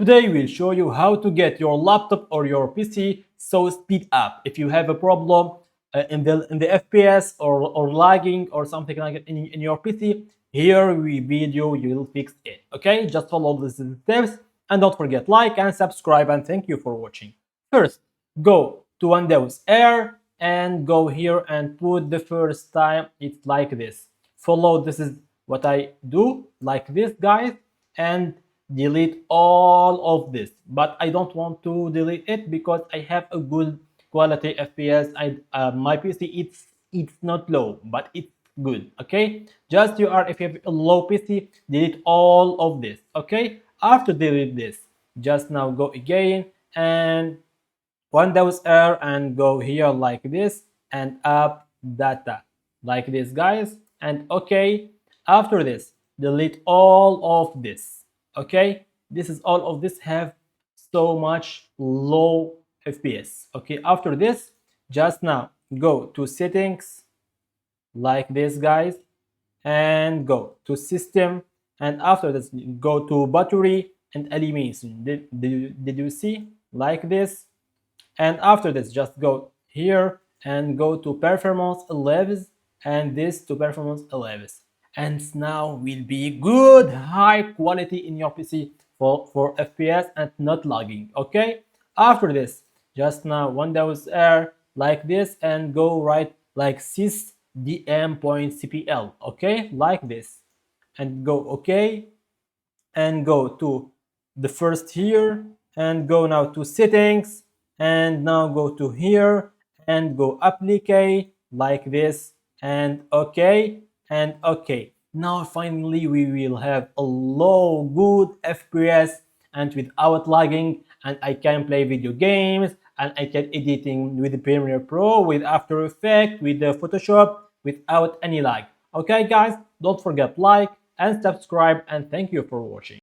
Today we'll show you how to get your laptop or your PC so speed up. If you have a problem in the FPS or lagging or something like that in your PC, here we video you will fix it. Okay, just follow these steps and don't forget like and subscribe, and thank you for watching. First, go to Windows Air and go here and put the first time it's like this. Follow, this is what I do, like this guys, and delete all of this. But I don't want to delete it because I have a good quality FPS. My PC it's not low, but it's good. Okay, just if you have a low PC, delete all of this. Okay, after delete this, just now go again and Windows R and go here like this and up data like this guys, and okay. After this, delete all of this. Okay, this is all of this have so much low FPS. Okay, after this, just now go to settings like this guys and go to system, and after this go to battery and elimination. Did you see like this? And after this just go here and go to performance levels, and this to performance levels, and now will be good high quality in your PC for FPS and not lagging. Okay, after this just now Windows R like this and go right like sysdm.cpl. Okay, like this, and go okay, and go to the first here and go now to settings, and now go to here and go apply like this, and okay, and okay. Now finally we will have a low good FPS and without lagging, and I can play video games, and I can editing with the Premiere Pro, with After Effects, with the Photoshop without any lag. Okay guys, don't forget like and subscribe, and thank you for watching.